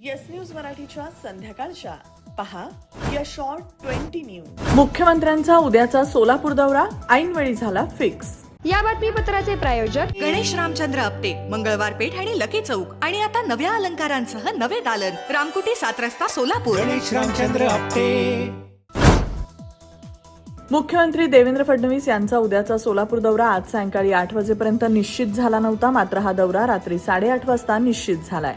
Yes news मराठीच्या संध्याकाळच्या पहा या शॉर्ट 20 न्यूज. मुख्यमंत्र्यांचा उद्याचा सोलापूर दौरा ऐनवेळी झाला फिक्स. या बातमीपत्राचे प्रायोजक गणेश रामचंद्र आपटे, मंगळवार पेठ आणि लकी चौक आणि आता नव्या अलंकारांसह नवे दालन, रामकुटी 7 रस्ता सोलापूर. गणेश रामचंद्र आपटे. मुख्यमंत्री देवेंद्र फडणवीस यांचा उद्याचा सोलापूर दौरा आज सायंकाळी 8 वाजेपर्यंत निश्चित झाला नव्हता. मात्र हा दौरा रात्री 8:30 वाजता निश्चित झालाय.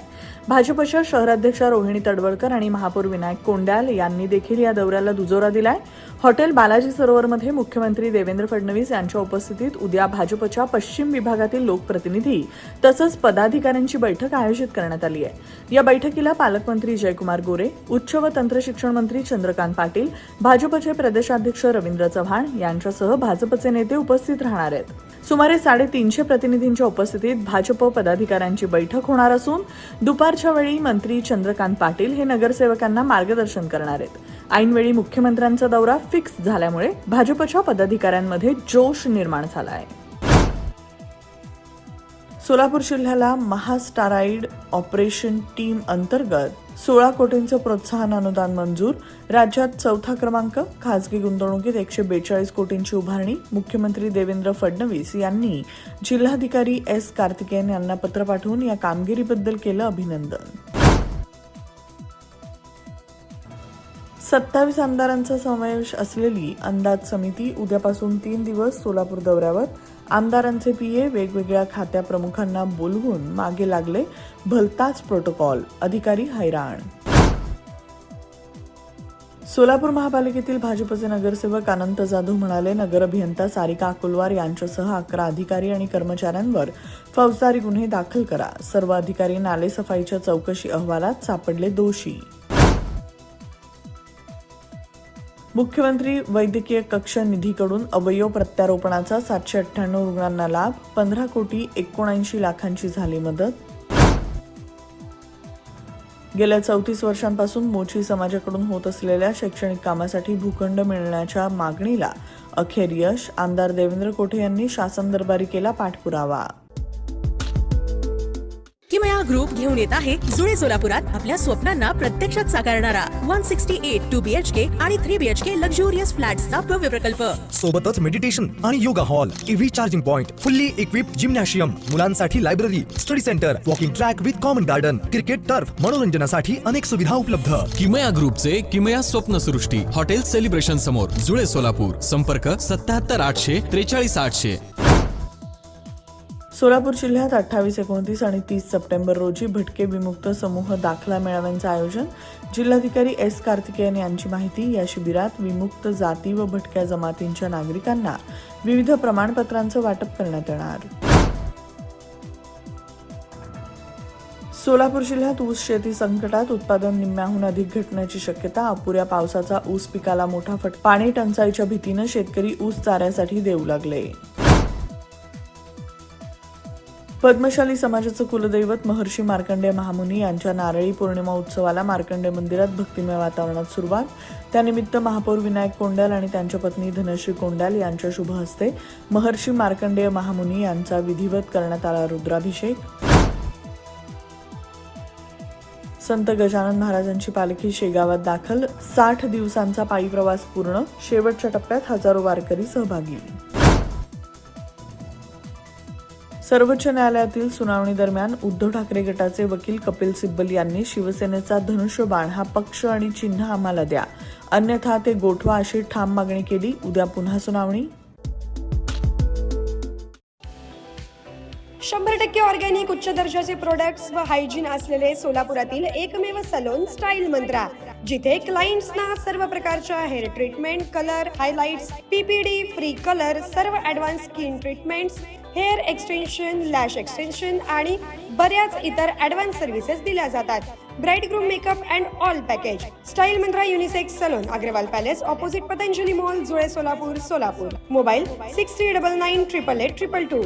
भाजपच्या शहराध्यक्षा रोहिणी तडवळकर आणि महापौर विनायक कोंडाल यांनी देखील या दौऱ्याला दुजोरा दिलाय. हॉटेल बालाजी सरोवरमध्ये मुख्यमंत्री देवेंद्र फडणवीस यांच्या उपस्थितीत उद्या भाजपच्या पश्चिम विभागातील लोकप्रतिनिधी तसंच पदाधिकाऱ्यांची बैठक आयोजित करण्यात आली आहे. या बैठकीला पालकमंत्री जयकुमार गोरे, उच्च व तंत्रशिक्षण मंत्री चंद्रकांत पाटील, भाजपचे प्रदेशाध्यक्ष रवींद्र चव्हाण यांच्यासह भाजपचे नेते उपस्थित राहणार आहेत. सुमारे 350 प्रतिनिधींच्या उपस्थितीत भाजप पदाधिकाऱ्यांची बैठक होणार असून दुपारच्या वेळी मंत्री चंद्रकांत पाटील हे नगरसेवकांना मार्गदर्शन करणार आहेत. ऐनवेळी मुख्यमंत्र्यांचा दौरा फिक्स झाल्यामुळे भाजपच्या पदाधिकाऱ्यांमध्ये जोश निर्माण झाला आहे. सोलापूर जिल्ह्याला महास्टाराईड ऑपरेशन टीम अंतर्गत 16 कोटींचं प्रोत्साहन अनुदान मंजूर. राज्यात 4था क्रमांक. खासगी गुंतवणुकीत 142 कोटींची उभारणी. मुख्यमंत्री देवेंद्र फडणवीस यांनी जिल्हाधिकारी एस कार्तिकेयन यांना पत्र पाठवून या कामगिरीबद्दल केलं अभिनंदन. 27 आमदारांचा समावेश असलेली अंदाज समिती उद्यापासून 3 दिवस सोलापूर दौऱ्यावर. आमदारांचे पीए वेगवेगळ्या खात्या प्रमुखांना बोलवून मागे लागले भलताच प्रोटोकॉल. अधिकारी हैराण. सोलापूर महापालिकेतील भाजपचे नगरसेवक अनंत जाधव म्हणाले, नगर अभियंता सारिका अकोलवार यांच्यासह 11 अधिकारी आणि कर्मचाऱ्यांवर फौजदारी गुन्हे दाखल करा. सर्व अधिकारी नालेसफाईच्या चौकशी अहवालात सापडले दोषी. मुख्यमंत्री वैद्यकीय कक्ष निधीकडून अवयव प्रत्यारोपणाचा 798 रुग्णांना लाभ. 15,79,00,000 झाली मदत. गेल्या 34 वर्षांपासून मोची समाजाकडून होत असलेल्या शैक्षणिक कामासाठी भूखंड मिळण्याच्या मागणीला अखेर यश. आमदार देवेंद्र कोठे यांनी शासन दरबारी केला पाठपुरावा. किमया ग्रुप घेऊन येत आहे जुळे सोलापुरात आपल्या स्वप्नांना प्रत्यक्षात साकारणारा 168 2 BHK आणि 3 BHK लक्झुरियस फ्लॅट्सचा भव्य प्रकल्प. सोबतच मेडिटेशन आणि yoga hall, EV charging point, fully equipped gymnasium, मुलांसाठी library, study centre, walking track with common garden, cricket turf, मनोरंजनासाठी अनेक सुविधा उपलब्ध. किमया ग्रुपचे किमया स्वप्नसृष्टी हॉटेल सेलिब्रेशन समोर जुळे सोलापूर. संपर्क 77 800 43 800. सोलापूर जिल्ह्यात 28, 29 आणि 30 सप्टेंबर रोजी भटके विमुक्त समूह दाखला मेळाव्यांचं आयोजन. जिल्हाधिकारी एस कार्तिकेयन यांची माहिती. या शिबिरात विमुक्त जाती व भटक्या जमातींच्या नागरिकांना विविध प्रमाणपत्रांचं वाटप करण्यात येणार. सोलापूर जिल्ह्यात ऊस शेती संकटात. उत्पादन निम्म्याहून अधिक घटण्याची शक्यता. अपुऱ्या पावसाचा ऊस पिकाला मोठा फटका. पाणी टंचाईच्या भीतीनं शेतकरी ऊस चाऱ्यासाठी देऊ लागले. पद्मशाली समाजाचं कुलदैवत महर्षी मार्कंडेय महामुनी यांच्या नारळी पौर्णिमा उत्सवाला मार्कंडेय मंदिरात भक्तिमय वातावरणात सुरुवात. त्यानिमित्त महापौर विनायक कोंडाल आणि त्यांच्या पत्नी धनश्री कोंडाल यांच्या शुभ हस्ते महर्षी मार्कंडेय महामुनी यांचा विधिवत करण्यात आला रुद्राभिषेक. संत गजानन महाराजांची पालखी शेगावात दाखल. 60 दिवसांचा पायी प्रवास पूर्ण. शेवटच्या टप्प्यात हजारो वारकरी सहभागी. सर्वोच्च न्यायालयातील सुनावणी दरम्यान उद्धव ठाकरे गटाचे वकील कपिल सिब्बल यांनी शिवसेनेचा धनुष्यबाण हा पक्ष आणि चिन्ह आम्हाला द्या, अन्यथा ते गोठवा अशी ठाम मागणी केली. उद्या पुन्हा सुनावणी. 100% ऑर्गॅनिक उच्च दर्जाचे प्रोडक्ट्स व हायजीन असलेले सोलापुरातील एकमेव सलोन स्टाईल मंत्रा, जिथे क्लायंट्सना सर्व प्रकारच्या hair treatment, colour, highlights, PPD free colour, सर्व advance skin treatments, hair extension, lash extension आणि बऱ्याच इतर ॲडव्हान्स सर्व्हिसेस दिल्या जातात. Bride groom makeup and all package. Style Mantra unisex salon, Agarwal palace, opposite Patanjali mall, Jule Solapur, Solapur. Mobile 6399988822.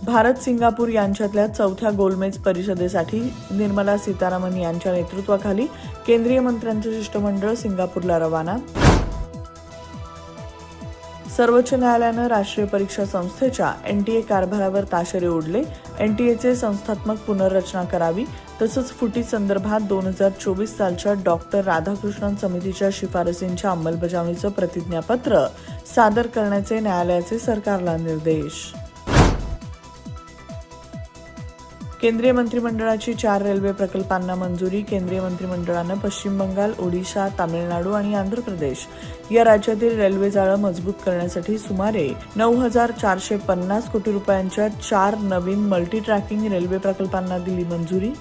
Bharat Singapore यांच्यातल्या 4थ्या गोलमेज परिषदेसाठी निर्मला सीतारामन यांच्या नेतृत्वाखाली केंद्रीय मंत्र्यांचं शिष्टमंडळ सिंगापूरला रवाना. सर्वोच्च न्यायालयानं राष्ट्रीय परीक्षा संस्थेच्या NTA कारभारावर ताशेरे ओढले. NTA संस्थात्मक पुनर्रचना करावी तसंच फुटी संदर्भात 2024 सालच्या डॉक्टर राधाकृष्णन समितीच्या शिफारसींच्या अंमलबजावणीचं प्रतिज्ञापत्र सादर करण्याचे न्यायालयाचे सरकारला निर्देश. केंद्रीय मंत्रिमंडळाची 4 रेल्वे प्रकल्पांना मंजुरी. केंद्रीय मंत्रिमंडळानं पश्चिम बंगाल, ओडिशा, तामिळनाडू आणि आंध्र प्रदेश या राज्यातील रेल्वे जाळं मजबूत करण्यासाठी सुमारे 9,450 कोटी रुपयांच्या 4 नवीन मल्टी ट्रॅकिंग रेल्वे प्रकल्पांना दिली मंजुरी.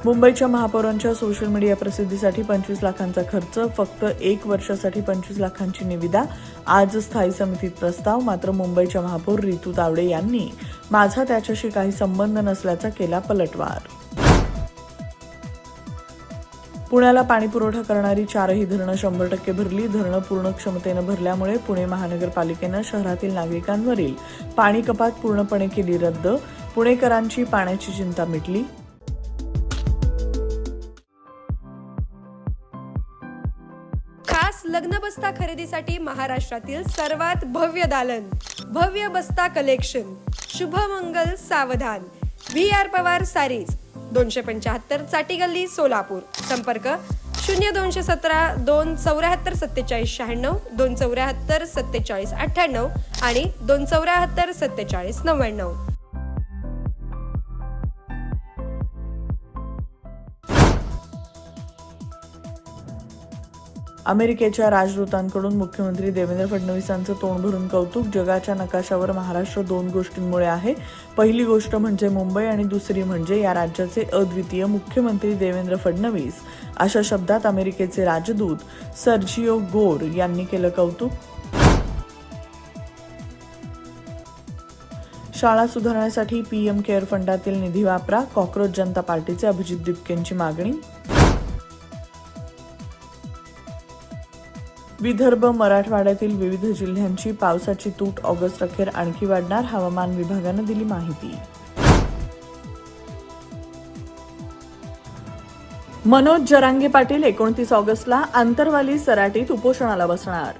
मुंबईच्या महापौरांच्या सोशल मीडिया प्रसिद्धीसाठी 25 लाखांचा खर्च, फक्त 1 वर्षासाठी 25 लाखांची निविदा. आज स्थायी समितीत प्रस्ताव. मात्र मुंबईच्या महापौर रितू तावडे यांनी माझा त्याच्याशी काही संबंध नसल्याचा केला पलटवार. पुण्याला पाणीपुरवठा करणारी 4ही धरणं 100% भरली. धरणं पूर्ण क्षमतेनं भरल्यामुळे पुणे महानगरपालिकेनं शहरातील नागरिकांवरील पाणी कपात पूर्णपणे केली रद्द. पुणेकरांची पाण्याची चिंता मिटली. खास लग्न बस्ता खरेदीसाठी महाराष्ट्रातील सर्वात भव्य दालन, भव्य बस्ता कलेक्शन, शुभमंगल सावधान, VR पवार सारीज, 275 चाटी गल्ली, सोलापूर. संपर्क 0217 274 47 96, 274 47 98 आणि 274 47 99. अमेरिकेच्या राजदूतांकडून मुख्यमंत्री देवेंद्र फडणवीसांचं तोंड भरून कौतुक. जगाच्या नकाशावर महाराष्ट्र 2 गोष्टींमुळे आहे. पहिली गोष्ट म्हणजे मुंबई आणि दुसरी म्हणजे या राज्याचे अद्वितीय मुख्यमंत्री देवेंद्र फडणवीस. अशा शब्दात अमेरिकेचे राजदूत सर्जिओ गोर यांनी केलं कौतुक. शाळा सुधारण्यासाठी PM केअर फंडातील निधी वापरा. कॉक्रोच जनता पार्टीचे अभिजित दिपकेंची मागणी. विदर्भ, मराठवाड्यातील विविध जिल्ह्यांची पावसाची तूट ऑगस्ट अखेर आणखी वाढणार. हवामान विभागानं दिली माहिती. मनोज जरांगे पाटील 29 ऑगस्टला आंतरवाली सराटीत उपोषणाला बसणार.